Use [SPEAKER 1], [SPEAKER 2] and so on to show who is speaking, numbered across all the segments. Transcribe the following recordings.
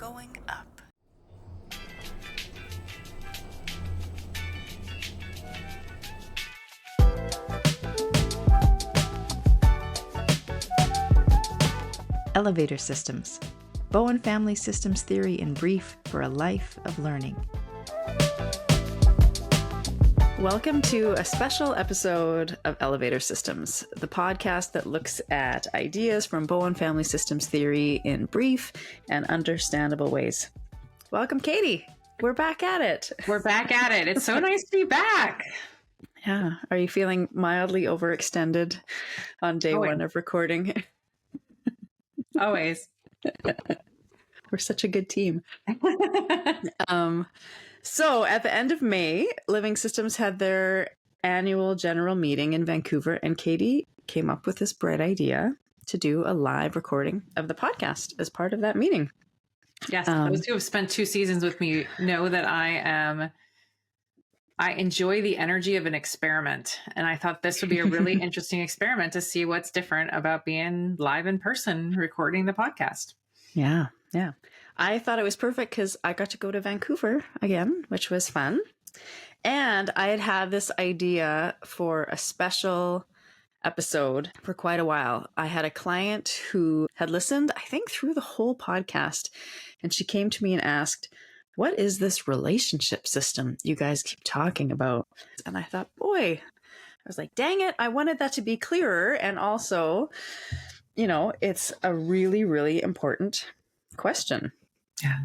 [SPEAKER 1] going up. Elevator systems. Bowen Family Systems Theory in brief for a life of learning. Welcome to a special episode of Elevator Systems, the podcast that looks at ideas from Bowen Family Systems Theory in brief and understandable ways. Welcome, Katie. We're back at it.
[SPEAKER 2] We're back at it. It's so nice to be back.
[SPEAKER 1] Yeah. Are you feeling mildly overextended on day one of recording?
[SPEAKER 2] Always.
[SPEAKER 1] We're such a good team. So at the end of May, Living Systems had their annual general meeting in Vancouver, and Katie came up with this bright idea to do a live recording of the podcast as part of that meeting.
[SPEAKER 2] Yes, those who have spent 2 seasons with me know that I enjoy the energy of an experiment. And I thought this would be a really interesting experiment to see what's different about being live in person recording the podcast.
[SPEAKER 1] Yeah. I thought it was perfect because I got to go to Vancouver again, which was fun. And I had this idea for a special episode for quite a while. I had a client who had listened, I think, through the whole podcast. And she came to me and asked, what is this relationship system you guys keep talking about? And I thought, boy, I was like, dang it, I wanted that to be clearer. And also, it's a really, really important question.
[SPEAKER 2] Yeah.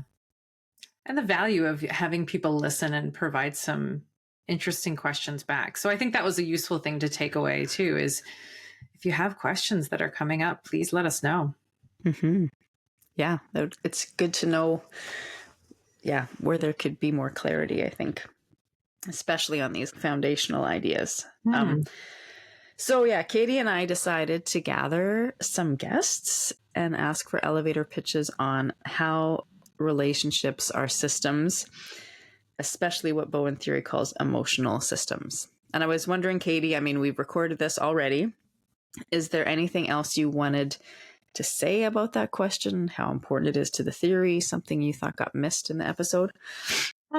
[SPEAKER 2] And the value of having people listen and provide some interesting questions back. So I think that was a useful thing to take away too, is if you have questions that are coming up, please let us know.
[SPEAKER 1] Mm-hmm. Yeah. It's good to know, where there could be more clarity, I think, especially on these foundational ideas. So Katie and I decided to gather some guests and ask for elevator pitches on how relationships are systems, especially what Bowen theory calls emotional systems. And I was wondering, Katie, we've recorded this already. Is there anything else you wanted to say about that question? How important it is to the theory? Something you thought got missed in the episode?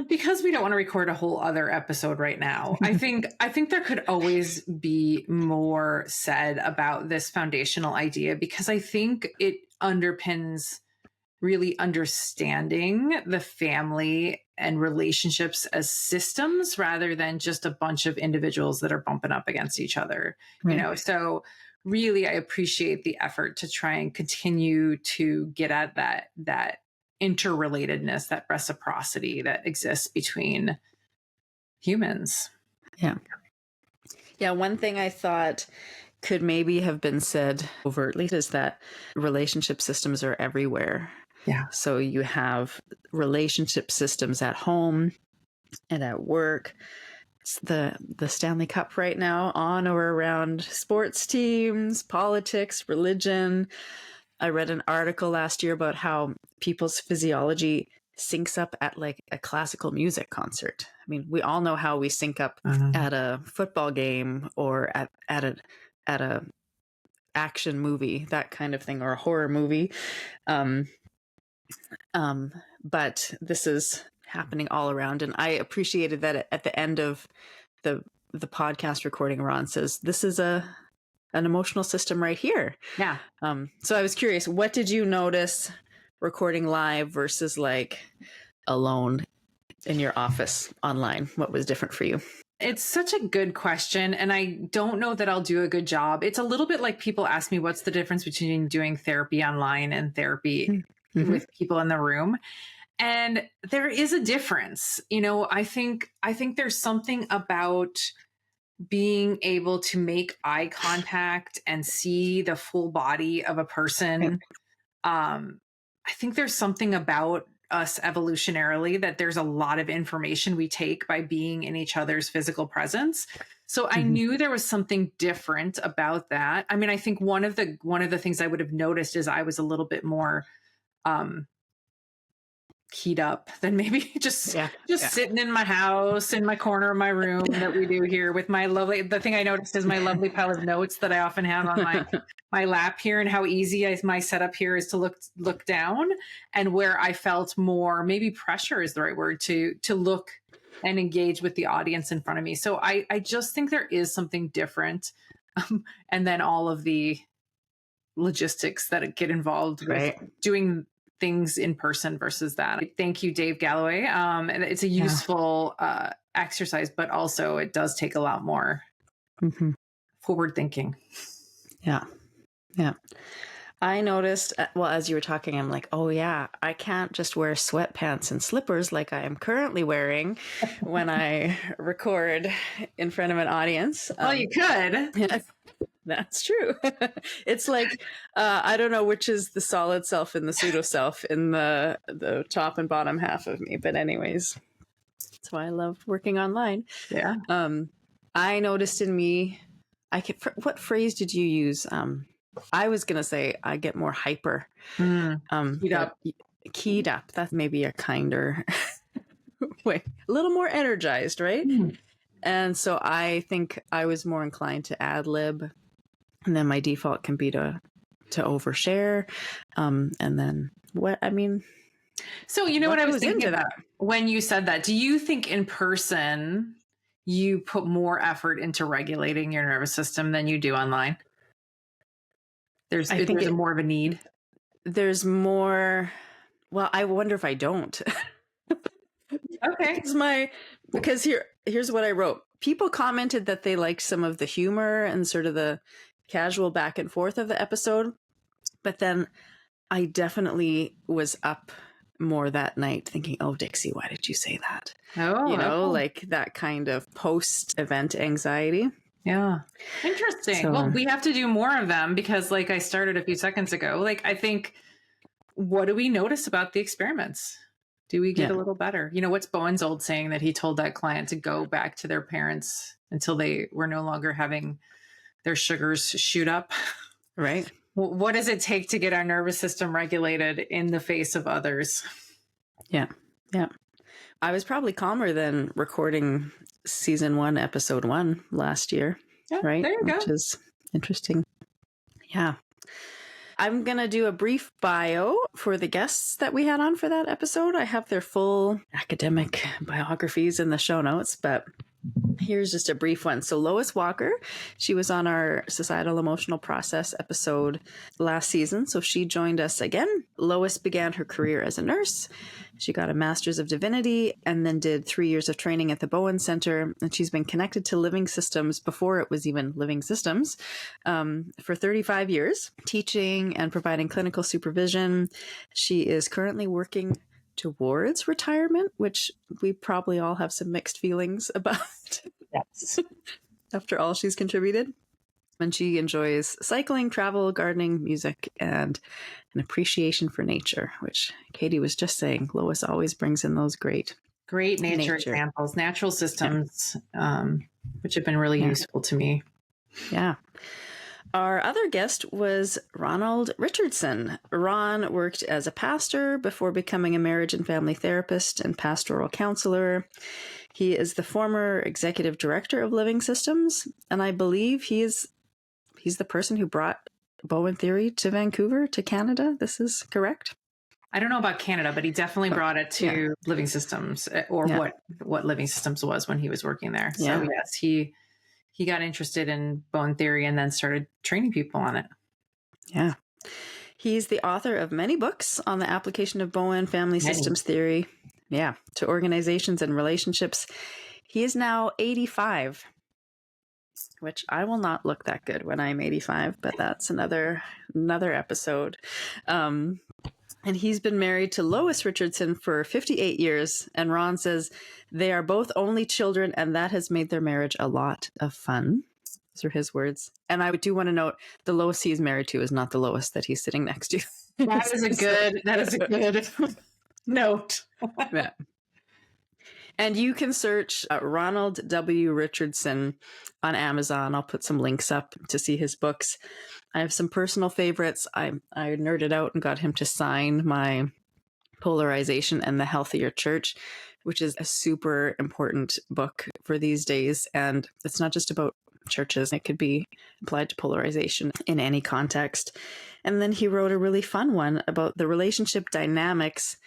[SPEAKER 2] Because we don't want to record a whole other episode right now. I think there could always be more said about this foundational idea, because I think it underpins really understanding the family and relationships as systems rather than just a bunch of individuals that are bumping up against each other. Right. So really, I appreciate the effort to try and continue to get at that interrelatedness, that reciprocity that exists between humans.
[SPEAKER 1] Yeah. One thing I thought could maybe have been said overtly is that relationship systems are everywhere.
[SPEAKER 2] Yeah.
[SPEAKER 1] So you have relationship systems at home and at work. It's the Stanley Cup right now on or around sports teams, politics, religion. I read an article last year about how people's physiology syncs up at like a classical music concert. We all know how we sync up at a football game or at a action movie, that kind of thing, or a horror movie. But this is happening all around. And I appreciated that at the end of the podcast recording, Ron says, this is an emotional system right here.
[SPEAKER 2] Yeah.
[SPEAKER 1] So I was curious, what did you notice recording live versus like alone in your office online? What was different for you?
[SPEAKER 2] It's such a good question. And I don't know that I'll do a good job. It's a little bit like people ask me, what's the difference between doing therapy online and therapy with people in the room? And there is a difference. I think there's something about being able to make eye contact and see the full body of a person. I think there's something about us evolutionarily that there's a lot of information we take by being in each other's physical presence. So I knew there was something different about that. I think one of the things I would have noticed is I was a little bit more keyed up than maybe just sitting in my house, in my corner of my room that we do here with the thing I noticed is my lovely pile of notes that I often have on my lap here, and how easy my setup here is to look down, and where I felt more, maybe pressure is the right word, to look and engage with the audience in front of me. So I just think there is something different. And then all of the logistics that get involved with doing things in person versus that. Thank you, Dave Galloway. And it's a useful exercise, but also it does take a lot more forward thinking.
[SPEAKER 1] Yeah. I noticed, well, as you were talking, I'm like, oh yeah, I can't just wear sweatpants and slippers like I am currently wearing when I record in front of an audience.
[SPEAKER 2] Well, you could.
[SPEAKER 1] Yeah, that's true. It's like, I don't know which is the solid self and the pseudo self in the top and bottom half of me. But anyways, that's why I love working online.
[SPEAKER 2] Yeah.
[SPEAKER 1] I noticed in me, what phrase did you use? I was going to say I get more hyper. Keyed up. That's maybe a kinder way. A little more energized, right? And so I think I was more inclined to ad lib. And then my default can be to overshare. And then
[SPEAKER 2] So you know what I was thinking about when you said that? Do you think in person you put more effort into regulating your nervous system than you do online? There's more of a need.
[SPEAKER 1] There's more. Well, I wonder if I don't.
[SPEAKER 2] Okay.
[SPEAKER 1] Because here's what I wrote. People commented that they liked some of the humor and sort of the casual back and forth of the episode. But then I definitely was up more that night thinking, oh, Dixie, why did you say that?
[SPEAKER 2] Oh,
[SPEAKER 1] like that kind of post-event anxiety.
[SPEAKER 2] Yeah. Interesting. So, well, we have to do more of them because like I started a few seconds ago, like I think, what do we notice about the experiments? Do we get a little better? What's Bowen's old saying that he told that client to go back to their parents until they were no longer having their sugars shoot up?
[SPEAKER 1] Right.
[SPEAKER 2] What does it take to get our nervous system regulated in the face of others?
[SPEAKER 1] Yeah. I was probably calmer than recording season 1, episode 1 last year.
[SPEAKER 2] Yeah,
[SPEAKER 1] right.
[SPEAKER 2] There you go.
[SPEAKER 1] Which is interesting. Yeah. I'm going to do a brief bio for the guests that we had on for that episode. I have their full academic biographies in the show notes, but here's just a brief one. So Lois Walker, she was on our societal emotional process episode last season. So she joined us again. Lois began her career as a nurse. She got a Masters of Divinity and then did 3 years of training at the Bowen Center. And she's been connected to Living Systems before it was even Living Systems for 35 years, teaching and providing clinical supervision. She is currently working towards retirement, which we probably all have some mixed feelings about.
[SPEAKER 2] Yes.
[SPEAKER 1] After all she's contributed. And she enjoys cycling, travel, gardening, music, and an appreciation for nature, which Katie was just saying. Lois always brings in those great
[SPEAKER 2] nature examples, natural systems, which have been really useful to me.
[SPEAKER 1] Yeah. Our other guest was Ronald Richardson. Ron worked as a pastor before becoming a marriage and family therapist and pastoral counselor. He is the former executive director of Living Systems, and I believe he's the person who brought Bowen theory to Vancouver, to Canada. This is correct?
[SPEAKER 2] I don't know about Canada, but he definitely brought it to Living Systems, or what Living Systems was when he was working there. So yes, he got interested in Bowen theory and then started training people on it. Yeah.
[SPEAKER 1] He's the author of many books on the application of Bowen family systems theory to organizations and relationships. He is now 85, which I will not look that good when I'm 85, but that's another episode. And he's been married to Lois Richardson for 58 years. And Ron says they are both only children, and that has made their marriage a lot of fun. Those are his words. And I do want to note the Lois he is married to is not the Lois that he's sitting next to.
[SPEAKER 2] That is a good note.
[SPEAKER 1] Yeah. And you can search Ronald W. Richardson on Amazon. I'll put some links up to see his books. I have some personal favorites. I nerded out and got him to sign my Polarization and the Healthier Church, which is a super important book for these days. And it's not just about churches. It could be applied to polarization in any context. And then he wrote a really fun one about the relationship dynamics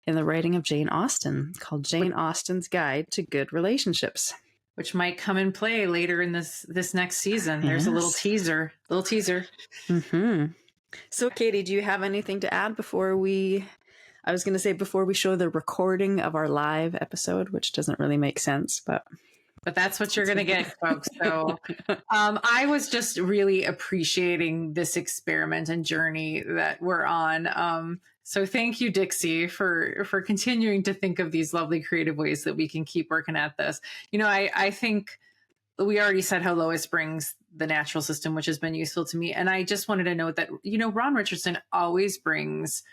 [SPEAKER 1] in the writing of Jane Austen, called Jane Austen's Guide to Good Relationships,
[SPEAKER 2] which might come in play later in this next season. There's a little teaser.
[SPEAKER 1] Mm-hmm. So, Katie, do you have anything to add before we show the recording of our live episode, which doesn't really make sense, but
[SPEAKER 2] that's what you're going to get, folks. So I was just really appreciating this experiment and journey that we're on. So thank you, Dixie, for continuing to think of these lovely creative ways that we can keep working at this. I think we already said how Lois brings the natural system, which has been useful to me. And I just wanted to note that, Ron Richardson always brings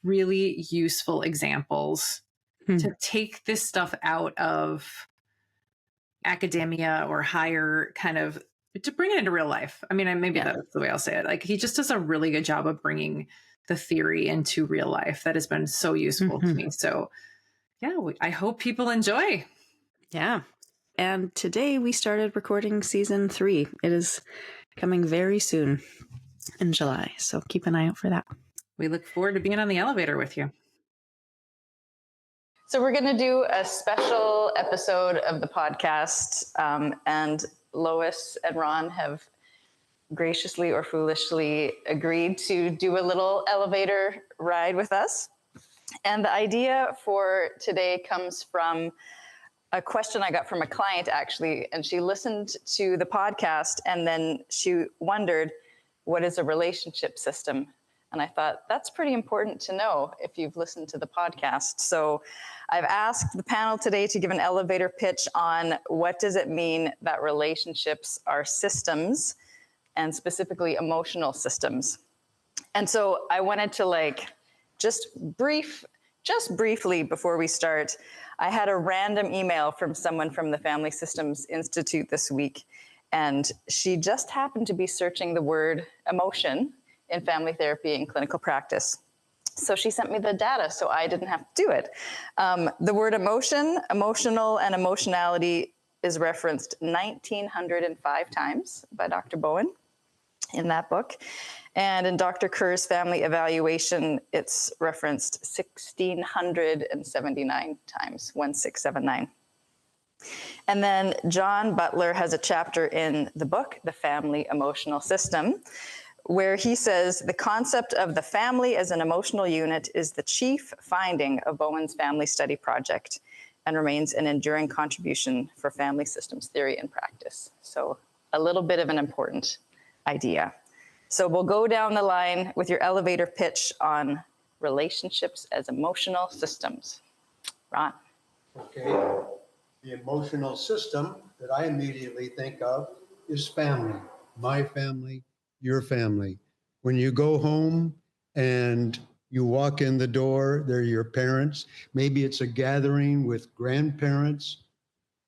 [SPEAKER 2] really useful examples to take this stuff out of academia or higher to bring it into real life. I mean, maybe that's the way I'll say it. Like, he just does a really good job of bringing the theory into real life. That has been so useful to me. So I hope people enjoy.
[SPEAKER 1] Yeah. And today we started recording season 3. It is coming very soon in July. So keep an eye out for that.
[SPEAKER 2] We look forward to being on the elevator with you.
[SPEAKER 3] So we're going to do a special episode of the podcast, and Lois and Ron have graciously or foolishly agreed to do a little elevator ride with us. And the idea for today comes from a question I got from a client, actually, and she listened to the podcast and then she wondered, what is a relationship system? And I thought, that's pretty important to know if you've listened to the podcast. So I've asked the panel today to give an elevator pitch on what does it mean that relationships are systems, and specifically emotional systems. And so I wanted to just briefly before we start, I had a random email from someone from the Family Systems Institute this week, and she just happened to be searching the word emotion in family therapy and clinical practice. So she sent me the data, so I didn't have to do it. The word emotion, emotional, and emotionality is referenced 1,905 times by Dr. Bowen in that book. And in Dr. Kerr's family evaluation, it's referenced 1,679 times, 1679. And then John Butler has a chapter in the book, The Family Emotional System, where he says the concept of the family as an emotional unit is the chief finding of Bowen's family study project and remains an enduring contribution for family systems theory and practice. So a little bit of an important idea. So we'll go down the line with your elevator pitch on relationships as emotional systems. Ron.
[SPEAKER 4] Okay. The emotional system that I immediately think of is family. My family, your family. When you go home and you walk in the door, they're your parents. Maybe it's a gathering with grandparents,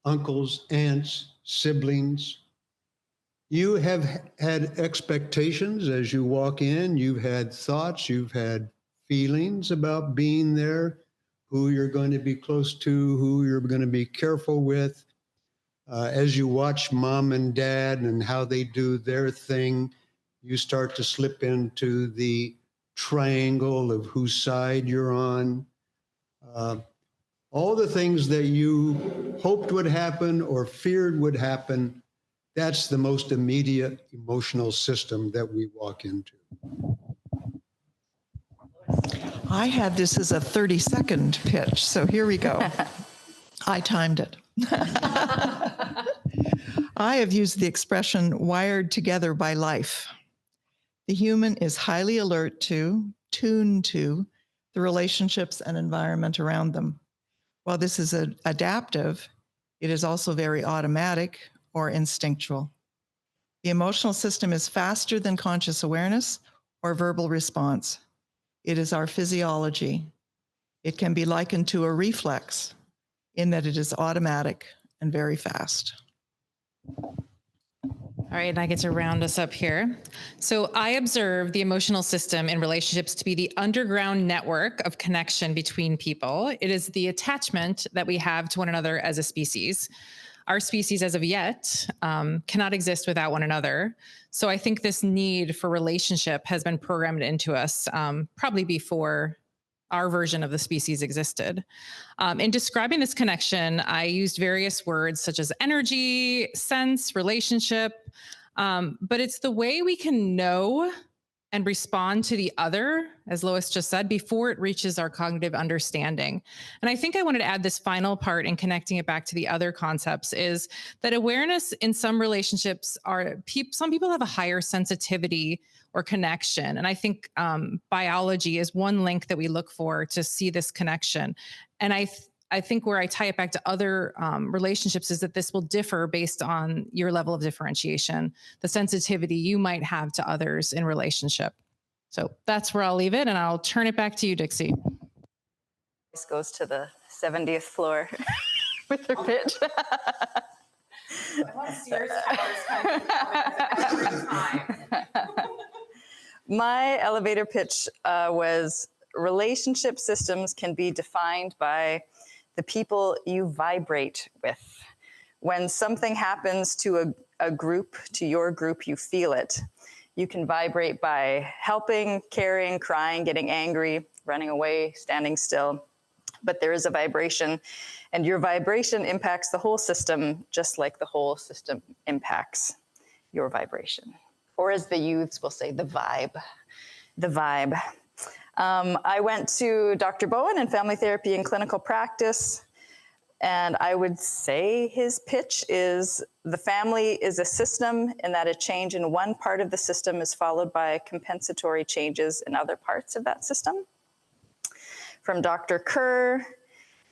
[SPEAKER 4] uncles, aunts, siblings. You have had expectations as you walk in. You've had thoughts, you've had feelings about being there, who you're going to be close to, who you're going to be careful with. As you watch mom and dad and how they do their thing, you start to slip into the triangle of whose side you're on. All the things that you hoped would happen or feared would happen, that's the most immediate emotional system that we walk into.
[SPEAKER 5] I had this as a 30-second pitch, so here we go. I timed it. I have used the expression wired together by life. The human is highly alert to, tuned to, the relationships and environment around them. While this is adaptive, it is also very automatic or instinctual. The emotional system is faster than conscious awareness or verbal response. It is our physiology. It can be likened to a reflex in that it is automatic and very fast.
[SPEAKER 2] All right, and I get to round us up here. So I observe the emotional system in relationships to be the underground network of connection between people. It is the attachment that we have to one another as a species. Our species, as of yet, cannot exist without one another. So I think this need for relationship has been programmed into us probably before our version of the species existed. In describing this connection, I used various words such as energy, sense, relationship, but it's the way we can know and respond to the other, as Lois just said, before it reaches our cognitive understanding. And I think I wanted to add this final part in connecting it back to the other concepts is that awareness in some relationships some people have a higher sensitivity or connection. And I think biology is one link that we look for to see this connection. And I think where I tie it back to other relationships is that this will differ based on your level of differentiation, the sensitivity you might have to others in relationship. So that's where I'll leave it, and I'll turn it back to you, Dixie.
[SPEAKER 3] This goes to the 70th floor with her pitch.
[SPEAKER 2] I want Sears Towers kind of every time.
[SPEAKER 3] My elevator pitch was relationship systems can be defined by the people you vibrate with. When something happens to a group, to your group, you feel it. You can vibrate by helping, caring, crying, getting angry, running away, standing still. But there is a vibration, and your vibration impacts the whole system, just like the whole system impacts your vibration. Or as the youths will say, the vibe. The vibe. I went to Dr. Bowen in family therapy and clinical practice, and I would say his pitch is the family is a system in that a change in one part of the system is followed by compensatory changes in other parts of that system. From Dr. Kerr,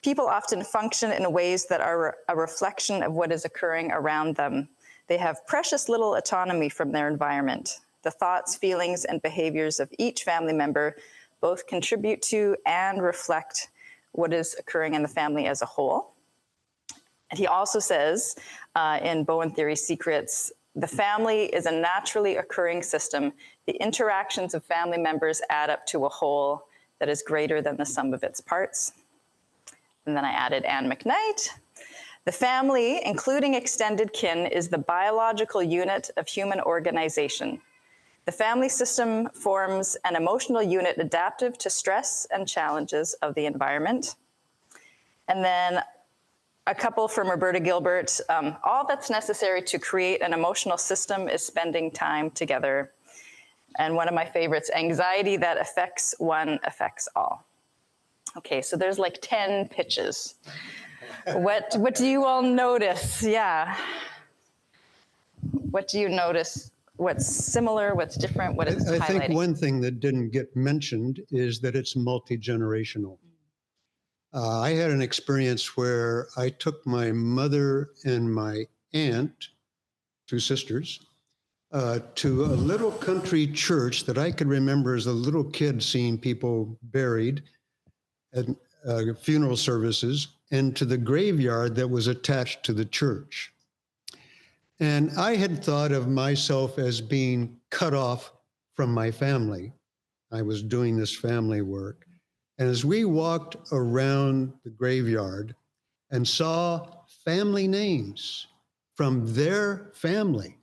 [SPEAKER 3] people often function in ways that are a reflection of what is occurring around them. They have precious little autonomy from their environment. The thoughts, feelings, and behaviors of each family member both contribute to and reflect what is occurring in the family as a whole. And he also says in Bowen Theory Secrets, the family is a naturally occurring system. The interactions of family members add up to a whole that is greater than the sum of its parts. And then I added Anne McKnight. The family, including extended kin, is the biological unit of human organization. The family system forms an emotional unit adaptive to stress and challenges of the environment. And then a couple from Roberta Gilbert, all that's necessary to create an emotional system is spending time together. And one of my favorites, anxiety that affects one affects all. Okay, so there's like 10 pitches. What do you all notice? Yeah. What do you notice? What's similar? What's different? What is highlighting?
[SPEAKER 4] I think one thing that didn't get mentioned is that it's multi-generational. I had an experience where I took my mother and my aunt, two sisters, to a little country church that I could remember as a little kid seeing people buried at funeral services, and to the graveyard that was attached to the church. And I had thought of myself as being cut off from my family. I was doing this family work. And as we walked around the graveyard and saw family names from their family,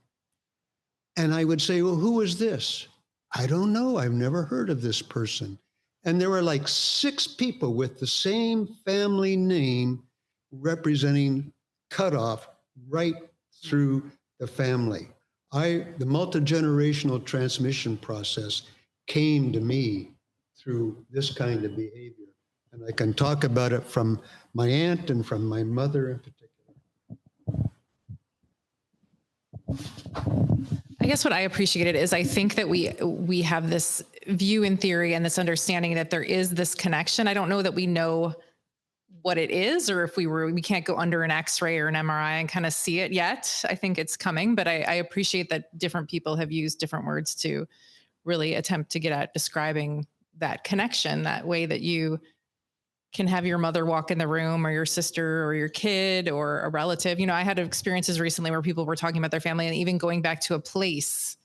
[SPEAKER 4] and I would say, well, who is this? I don't know. I've never heard of this person. And there were like 6 people with the same family name representing cutoff right through the family. The multi-generational transmission process came to me through this kind of behavior. And I can talk about it from my aunt and from my mother in particular.
[SPEAKER 2] I guess what I appreciated is I think that we have this view in theory and this understanding that there is this connection. I don't know that we know what it is, or if we can't go under an X-ray or an MRI and kind of see it yet. I think it's coming, but I appreciate that different people have used different words to really attempt to get at describing that connection, that way that you can have your mother walk in the room, or your sister, or your kid, or a relative. I had experiences recently where people were talking about their family and even going back to a place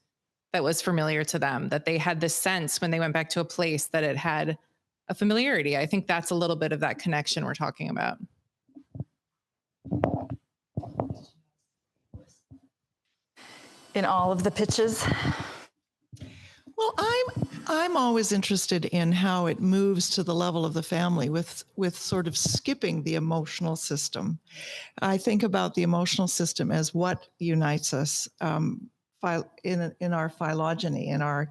[SPEAKER 2] that was familiar to them, that they had this sense when they went back to a place that it had a familiarity. I think that's a little bit of that connection we're talking about.
[SPEAKER 3] In all of the pitches?
[SPEAKER 5] Well, I'm always interested in how it moves to the level of the family with sort of skipping the emotional system. I think about the emotional system as what unites us in our phylogeny, in our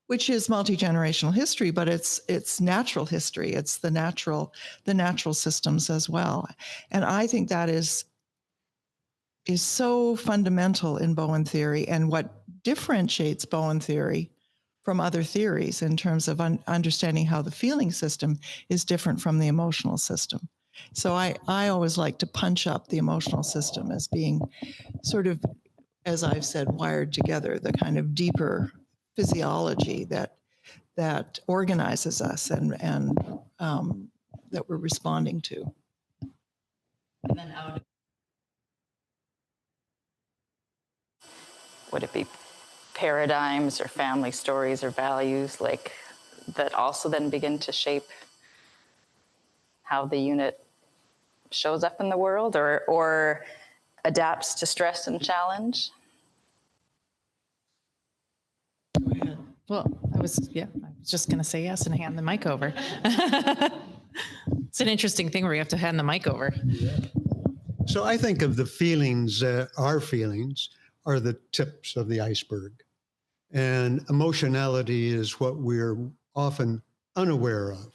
[SPEAKER 5] which is multi-generational history, but it's natural history. It's the natural systems as well, and I think that is so fundamental in Bowen theory, and what differentiates Bowen theory from other theories in terms of understanding how the feeling system is different from the emotional system. So I always like to punch up the emotional system as being sort of, as I've said, wired together, the kind of deeper physiology that organizes us and that we're responding to.
[SPEAKER 1] And then out.
[SPEAKER 3] Would it be paradigms or family stories or values like that also then begin to shape how the unit shows up in the world or adapts to stress and challenge?
[SPEAKER 5] Go ahead.
[SPEAKER 2] Well, I was just going to say yes and hand the mic over. It's an interesting thing where you have to hand the mic over.
[SPEAKER 4] So I think of the feelings, our feelings are the tips of the iceberg. And emotionality is what we're often unaware of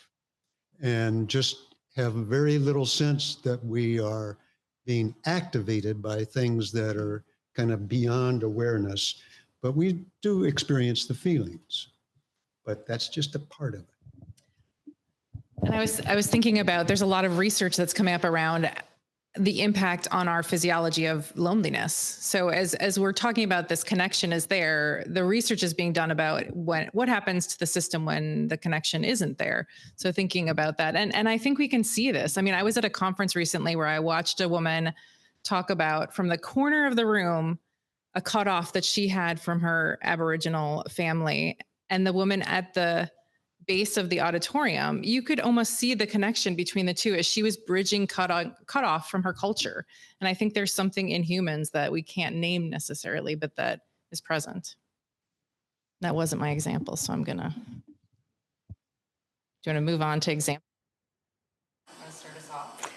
[SPEAKER 4] and just have very little sense that we are being activated by things that are kind of beyond awareness. But we do experience the feelings, but that's just a part of it.
[SPEAKER 2] And I was thinking about, there's a lot of research that's coming up around the impact on our physiology of loneliness. So as we're talking about this connection is there, the research is being done about what happens to the system when the connection isn't there. So thinking about that. And I think we can see this. I mean, I was at a conference recently where I watched a woman talk about, from the corner of the room, a cutoff that she had from her Aboriginal family. And the woman at the base of the auditorium, you could almost see the connection between the two as she was bridging cut off from her culture. And I think there's something in humans that we can't name necessarily, but that is present. That wasn't my example, so do you want to move on to example? Want to start us off?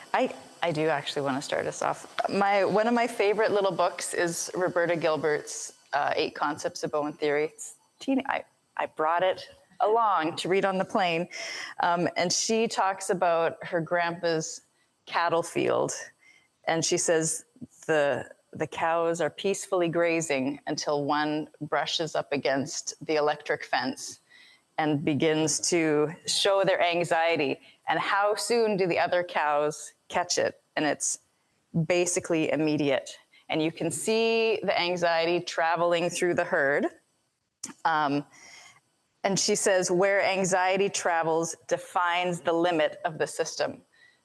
[SPEAKER 3] I do actually want to start us off. One of my favorite little books is Roberta Gilbert's 8 Concepts of Bowen Theory. It's teeny. I brought it along to read on the plane. And she talks about her grandpa's cattle field. And she says the cows are peacefully grazing until one brushes up against the electric fence and begins to show their anxiety. And how soon do the other cows catch it? And it's basically immediate. And you can see the anxiety traveling through the herd. And she says, where anxiety travels defines the limit of the system.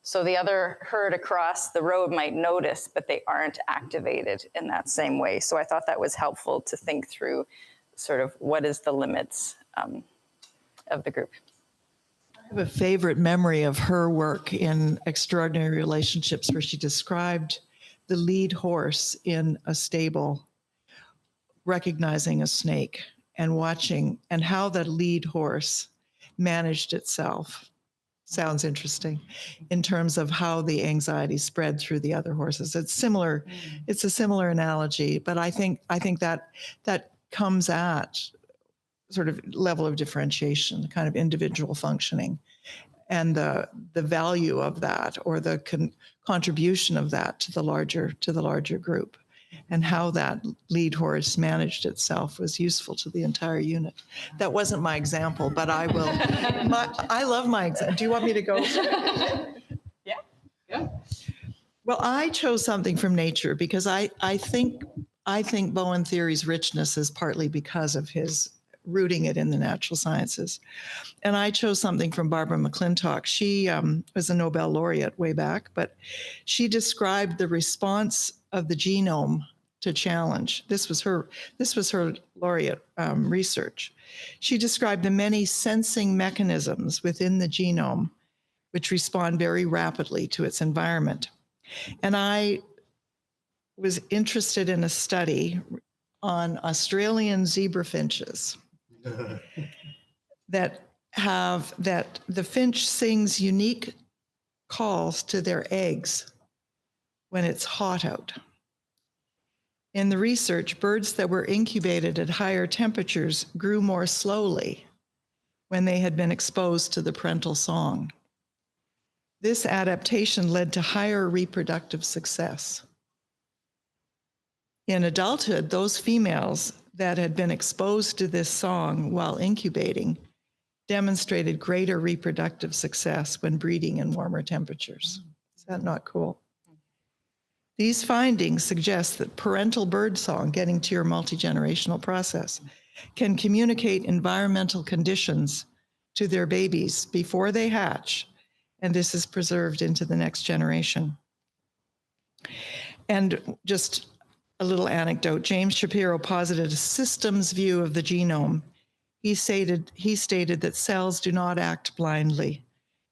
[SPEAKER 3] So the other herd across the road might notice, but they aren't activated in that same way. So I thought that was helpful to think through sort of what is the limits of the group.
[SPEAKER 5] I have a favorite memory of her work in Extraordinary Relationships, where she described the lead horse in a stable recognizing a snake and watching, and how the lead horse managed itself. Sounds interesting in terms of how the anxiety spread through the other horses. It's similar. It's a similar analogy, but I think that comes at sort of level of differentiation, kind of individual functioning, and the value of that, or the contribution of that to the larger group, and how that lead horse managed itself was useful to the entire unit. That wasn't my example, but I will. I love my example. Do you want me to go?
[SPEAKER 3] Yeah.
[SPEAKER 5] Well, I chose something from nature because I think Bowen theory's richness is partly because of his rooting it in the natural sciences. And I chose something from Barbara McClintock. She was a Nobel laureate way back, but she described the response of the genome to challenge. This was her laureate research. She described the many sensing mechanisms within the genome which respond very rapidly to its environment. And I was interested in a study on Australian zebra finches that the finch sings unique calls to their eggs when it's hot out. In the research, birds that were incubated at higher temperatures grew more slowly when they had been exposed to the parental song. This adaptation led to higher reproductive success. In adulthood, those females that had been exposed to this song while incubating demonstrated greater reproductive success when breeding in warmer temperatures. Is that not cool? These findings suggest that parental birdsong, getting to your multi-generational process, can communicate environmental conditions to their babies before they hatch, and this is preserved into the next generation. And just a little anecdote, James Shapiro posited a systems view of the genome. He stated that cells do not act blindly.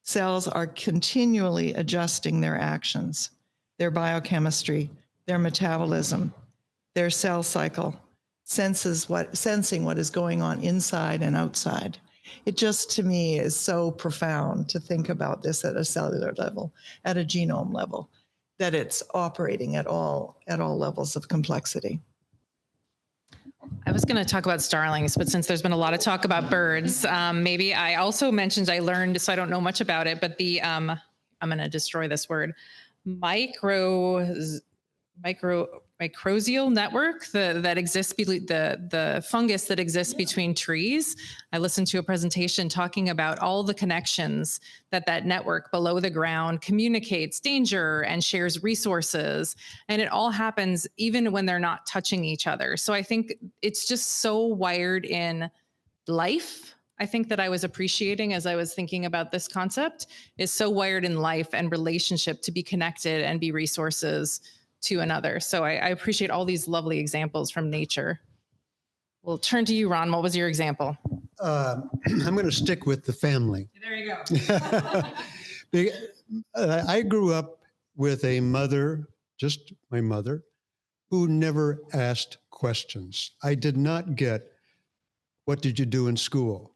[SPEAKER 5] Cells are continually adjusting their actions, their biochemistry, their metabolism, their cell cycle, sensing what is going on inside and outside. It just, to me, is so profound to think about this at a cellular level, at a genome level, that it's operating at all levels of complexity.
[SPEAKER 2] I was going to talk about starlings, but since there's been a lot of talk about birds, maybe I also mentioned, I learned, so I don't know much about it, but the, I'm going to destroy this word, mycorrhizal network that exists, the fungus that exists between trees. I listened to a presentation talking about all the connections that network below the ground communicates danger and shares resources. And it all happens even when they're not touching each other. So I think it's just so wired in life. I think that I was appreciating as I was thinking about this concept is so wired in life and relationship to be connected and be resources to another. So I appreciate all these lovely examples from nature. We'll turn to you, Ron. What was your example?
[SPEAKER 4] I'm going to stick with the family.
[SPEAKER 2] There you go.
[SPEAKER 4] I grew up with a mother, just my mother, who never asked questions. I did not get, what did you do in school?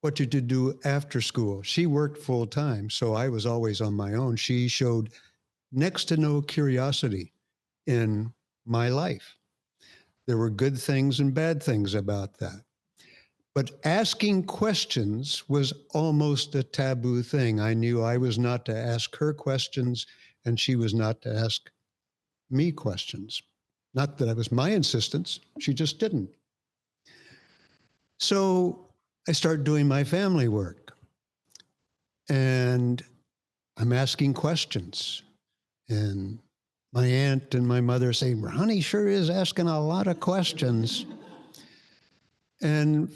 [SPEAKER 4] What did you do after school? She worked full time, so I was always on my own. She showed next to no curiosity in my life. There were good things and bad things about that. But asking questions was almost a taboo thing. I knew I was not to ask her questions, and she was not to ask me questions. Not that it was my insistence, she just didn't. So I started doing my family work, and I'm asking questions. And my aunt and my mother say, Ronnie sure is asking a lot of questions. And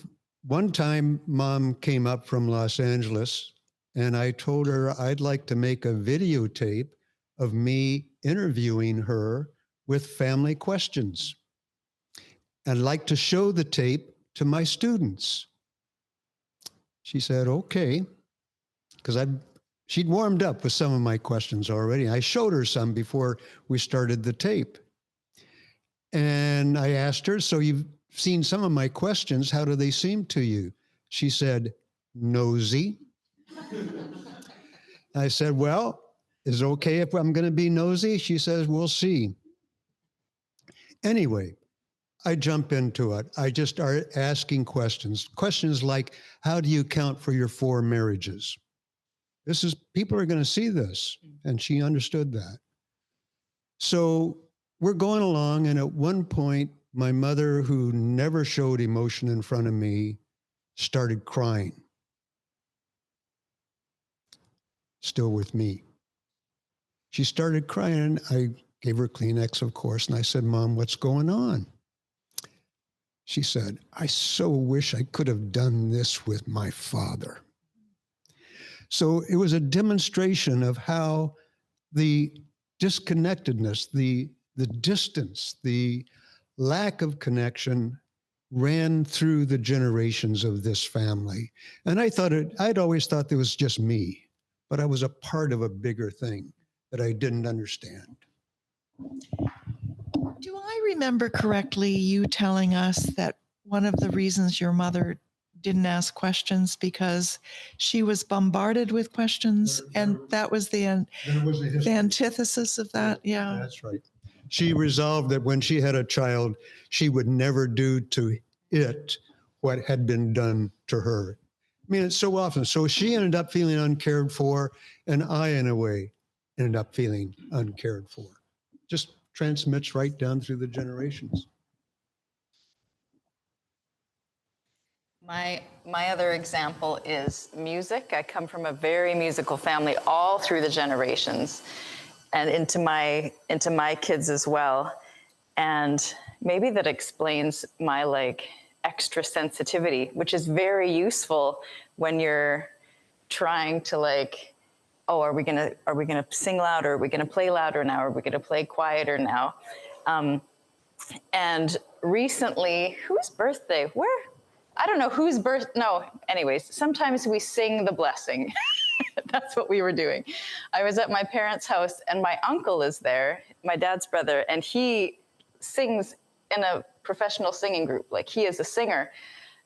[SPEAKER 4] one time, Mom came up from Los Angeles, and I told her I'd like to make a videotape of me interviewing her with family questions. I'd like to show the tape to my students. She said, okay, because she'd warmed up with some of my questions already. I showed her some before we started the tape. And I asked her, so you've seen some of my questions, how do they seem to you? She said, nosy. I said, well, is it okay if I'm going to be nosy? She says, we'll see. Anyway, I jump into it. I just start asking questions. Questions like, how do you count for your 4 marriages? People are going to see this. And she understood that. So we're going along. And at one point, my mother, who never showed emotion in front of me, started crying. Still with me. She started crying. I gave her Kleenex, of course. And I said, Mom, what's going on? She said, I so wish I could have done this with my father. So it was a demonstration of how the disconnectedness, the distance, the lack of connection ran through the generations of this family. And I'd always thought that was just me, but I was a part of a bigger thing that I didn't understand.
[SPEAKER 5] Do I remember correctly you telling us that one of the reasons your mother didn't ask questions because she was bombarded with questions, and that was the antithesis of that? Yeah.
[SPEAKER 4] That's right. She resolved that when she had a child, she would never do to it what had been done to her. I mean, it's so often. So she ended up feeling uncared for, and I, in a way, ended up feeling uncared for. Just transmits right down through the generations.
[SPEAKER 3] My other example is music. I come from a very musical family all through the generations and into my kids as well. And maybe that explains my like extra sensitivity, which is very useful when you're trying to like, oh, are we gonna sing louder? Are we gonna play louder now? Are we gonna play quieter now? And recently, whose birthday? Where? I don't know whose birth. No, anyways, sometimes we sing the blessing. That's what we were doing. I was at my parents' house and my uncle is there, my dad's brother, and he sings in a professional singing group. Like he is a singer,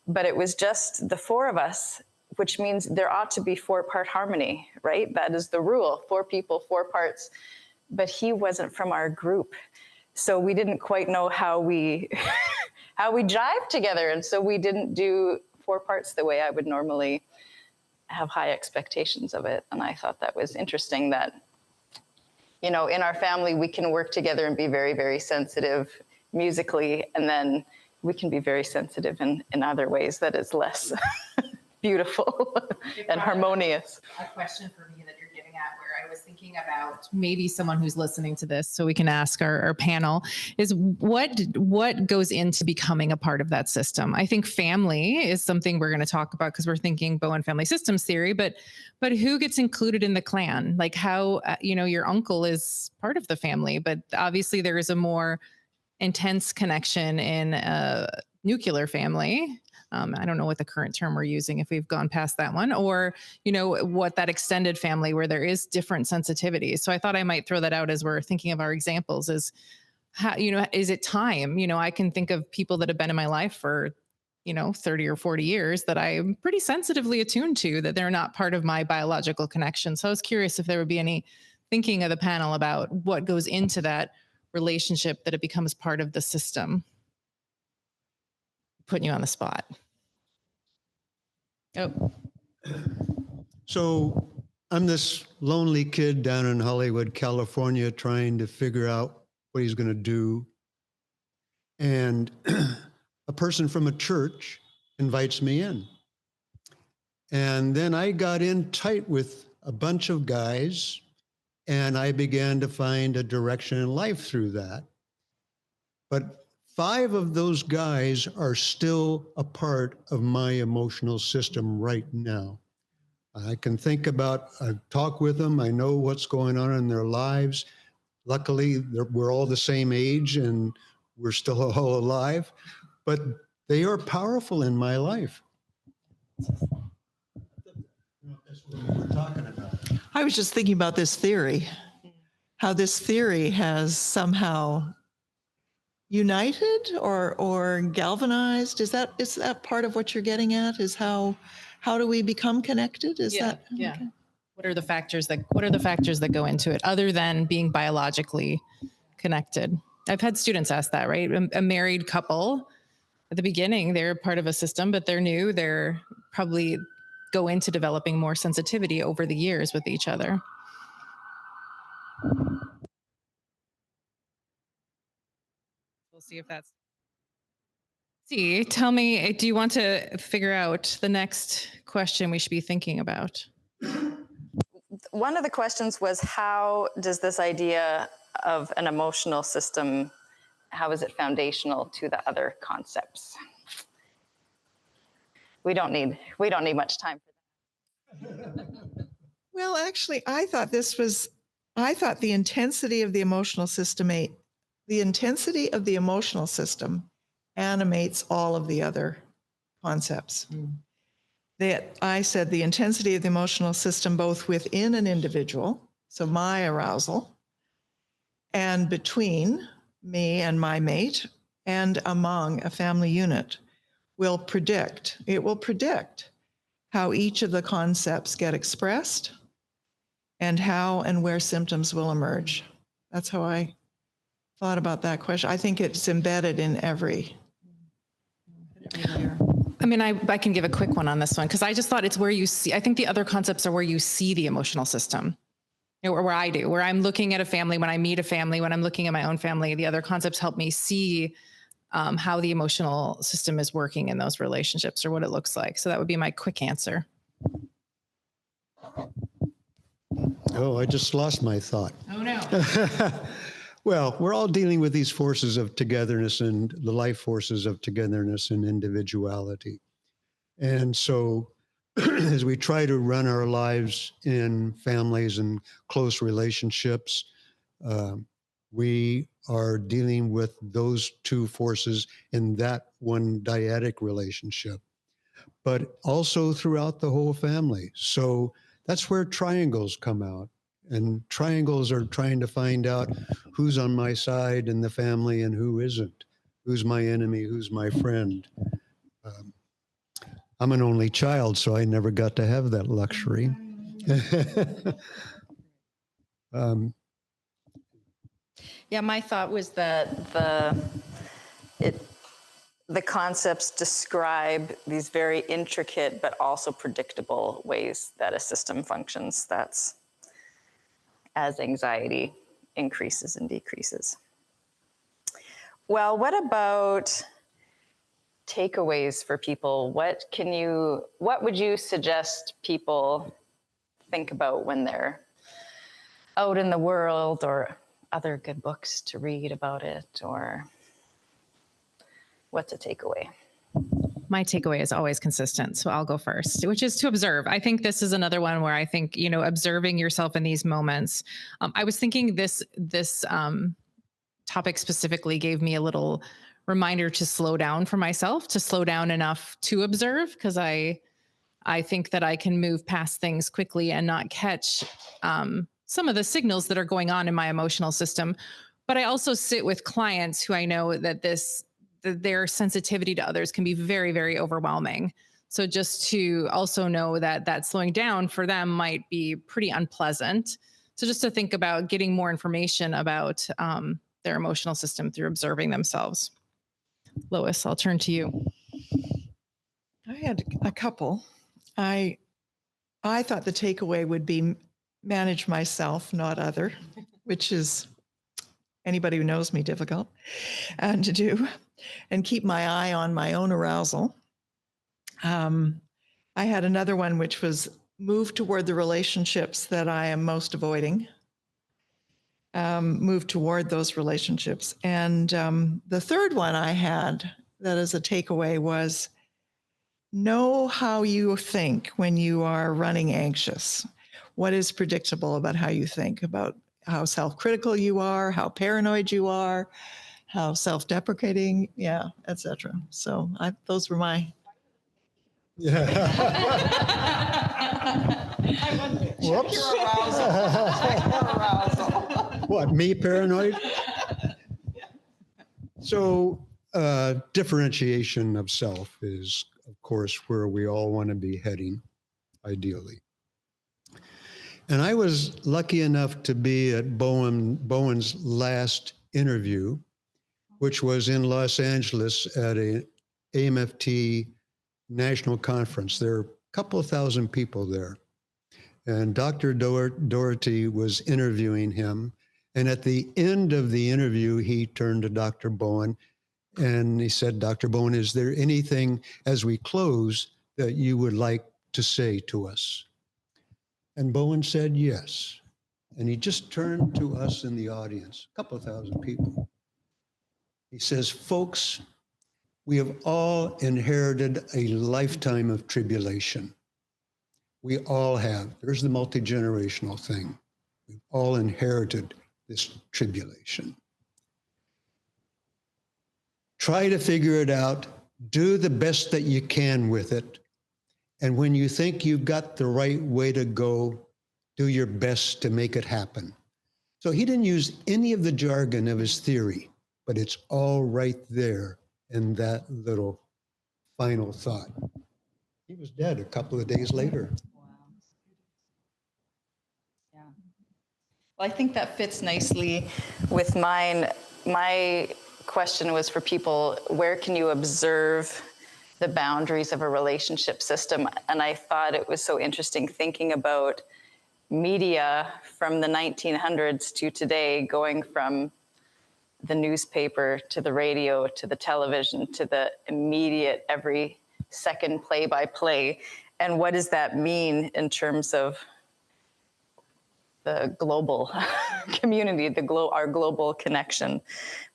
[SPEAKER 3] but it was just the four of us, which means there ought to be 4-part harmony, right? That is the rule, 4 people, 4 parts. But he wasn't from our group. So we didn't quite know how we how we jive together. And so we didn't do 4 parts the way I would normally have high expectations of it. And I thought that was interesting that, you know, in our family, we can work together and be very, very sensitive musically. And then we can be very sensitive in other ways that is less beautiful and harmonious.
[SPEAKER 2] A question for me that you're getting at, where I was thinking about maybe someone who's listening to this, so we can ask our panel, is what goes into becoming a part of that system? I think family is something we're going to talk about because we're thinking Bowen family systems theory, but who gets included in the clan? Like how, your uncle is part of the family, but obviously there is a more intense connection in a nuclear family. I don't know what the current term we're using, if we've gone past that one, or, what that extended family where there is different sensitivities. So I thought I might throw that out as we're thinking of our examples is how, is it time? I can think of people that have been in my life for, 30 or 40 years that I'm pretty sensitively attuned to, that they're not part of my biological connection. So I was curious if there would be any thinking of the panel about what goes into that relationship that it becomes part of the system. Putting you on the spot. Oh.
[SPEAKER 4] So I'm this lonely kid down in Hollywood, California, trying to figure out what he's going to do. And a person from a church invites me in. And then I got in tight with a bunch of guys, and I began to find a direction in life through that. But 5 of those guys are still a part of my emotional system right now. I can think about, I talk with them, I know what's going on in their lives. Luckily, we're all the same age and we're still all alive, but they are powerful in my life. That's what we're talking about.
[SPEAKER 5] I was just thinking about this theory, how this theory has somehow united or galvanized. Is that part of what you're getting at? Is how do we become connected?
[SPEAKER 2] Yeah.
[SPEAKER 5] Okay.
[SPEAKER 2] What are the factors that go into it other than being biologically connected? I've had students ask that, right? A married couple at the beginning, they're part of a system, but they're probably go into developing more sensitivity over the years with each other. We'll see if that's. Tell me, do you want to figure out the next question we should be thinking about?
[SPEAKER 3] One of the questions was, how does this idea of an emotional system, how is it foundational to the other concepts? we don't need much time for that.
[SPEAKER 5] Well, actually, I thought the intensity of the emotional system animates all of the other concepts. That I said the intensity of the emotional system, both within an individual, so my arousal, and between me and my mate, and among a family unit, will predict how each of the concepts get expressed and how and where symptoms will emerge. That's how I thought about that question. I think it's embedded in every.
[SPEAKER 2] I mean, I can give a quick one on this one because I just thought it's where you see, I think the other concepts are where you see the emotional system. You know, where I'm looking at a family, when I meet a family, when I'm looking at my own family, the other concepts help me see how the emotional system is working in those relationships or what it looks like. So that would be my quick answer.
[SPEAKER 4] Oh, I just lost my thought.
[SPEAKER 2] Oh, no.
[SPEAKER 4] Well, we're all dealing with these forces of togetherness and the life forces of togetherness and individuality. And so as we try to run our lives in families and close relationships, we are dealing with those two forces in that one dyadic relationship, but also throughout the whole family. So that's where triangles come out. And triangles are trying to find out who's on my side in the family and who isn't, who's my enemy, who's my friend. I'm an only child, so I never got to have that luxury.
[SPEAKER 3] Yeah, my thought was that the concepts describe these very intricate but also predictable ways that a system functions. That's as anxiety increases and decreases. Well, what about takeaways for people? What would you suggest people think about when they're out in the world, or other good books to read about it, or what's a takeaway?
[SPEAKER 2] My takeaway is always consistent. So I'll go first, which is to observe. I think this is another one where I think, observing yourself in these moments. I was thinking this topic specifically gave me a little reminder to slow down for myself, to slow down enough to observe, because I think that I can move past things quickly and not catch some of the signals that are going on in my emotional system. But I also sit with clients who I know that their sensitivity to others can be very, very overwhelming. So just to also know that slowing down for them might be pretty unpleasant. So just to think about getting more information about their emotional system through observing themselves. Lois, I'll turn to you.
[SPEAKER 5] I had a couple. I thought the takeaway would be manage myself, not other, which is anybody who knows me difficult to do, and keep my eye on my own arousal. I had another one, which was move toward the relationships that I am most avoiding. Move toward those relationships. And the third one I had that as a takeaway was know how you think when you are running anxious. What is predictable about how you think, about how self-critical you are, how paranoid you are, how self-deprecating, etc. So those were my.
[SPEAKER 4] Yeah.
[SPEAKER 5] Whoops. Check your arousal.
[SPEAKER 4] What, me paranoid? So differentiation of self is, of course, where we all want to be heading, ideally. And I was lucky enough to be at Bowen's last interview, which was in Los Angeles at a AMFT national conference. There are a couple of thousand people there. And Dr. Doherty was interviewing him. And at the end of the interview, he turned to Dr. Bowen and he said, Dr. Bowen, is there anything as we close that you would like to say to us? And Bowen said, yes. And he just turned to us in the audience, a couple of thousand people. He says, folks, We have all inherited a lifetime of tribulation. We all have. There's the multi-generational thing. We've all inherited this tribulation. Try to figure it out. Do the best that you can with it. And when you think you've got the right way to go, do your best to make it happen. So he didn't use any of the jargon of his theory, but it's all right there in that little final thought. He was dead a couple of days later.
[SPEAKER 3] Well, I think that fits nicely with mine. My question was for people, where can you observe the boundaries of a relationship system? And I thought it was so interesting thinking about media from the 1900s to today, going from the newspaper to the radio to the television to the immediate every second play-by-play. And what does that mean in terms of the global community, our global connection,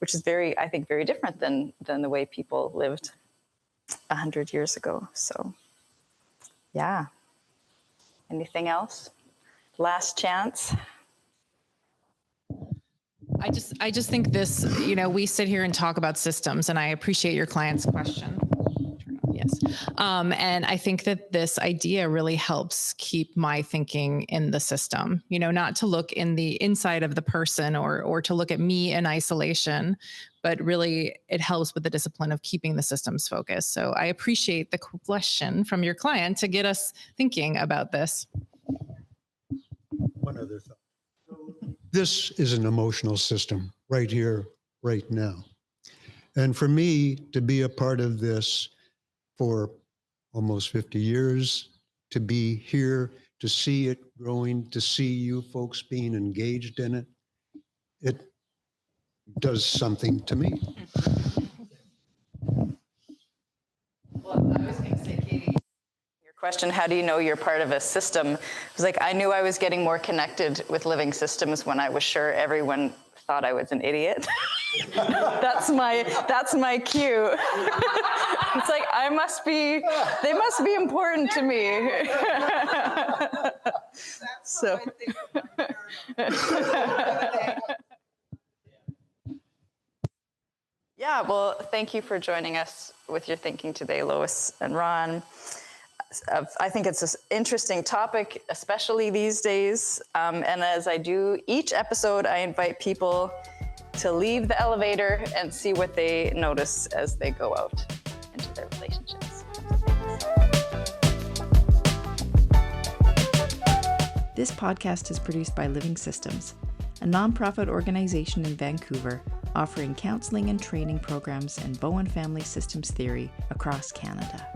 [SPEAKER 3] which is I think very different than the way people lived 100 years ago. So, yeah. Anything else? Last chance.
[SPEAKER 2] I just think this, we sit here and talk about systems, and I appreciate your client's question. Yes. And I think that this idea really helps keep my thinking in the system, not to look in the inside of the person or to look at me in isolation, but really it helps with the discipline of keeping the systems focused. So I appreciate the question from your client to get us thinking about this.
[SPEAKER 4] One other thought. This is an emotional system right here, right now. And for me to be a part of this for almost 50 years, to be here, to see it growing, to see you folks being engaged in it, it does something to me.
[SPEAKER 3] Well, I was going to say, Katie, your question, how do you know you're part of a system? It was like, I knew I was getting more connected with living systems when I was sure everyone thought I was an idiot. That's my cue. It's like, they must be important to me. So. Yeah, well, thank you for joining us with your thinking today, Lois and Ron. I think it's an interesting topic, especially these days. And as I do each episode, I invite people to leave the elevator and see what they notice as they go out into their relationships.
[SPEAKER 1] This podcast is produced by Living Systems, a nonprofit organization in Vancouver offering counseling and training programs in Bowen family systems theory across Canada.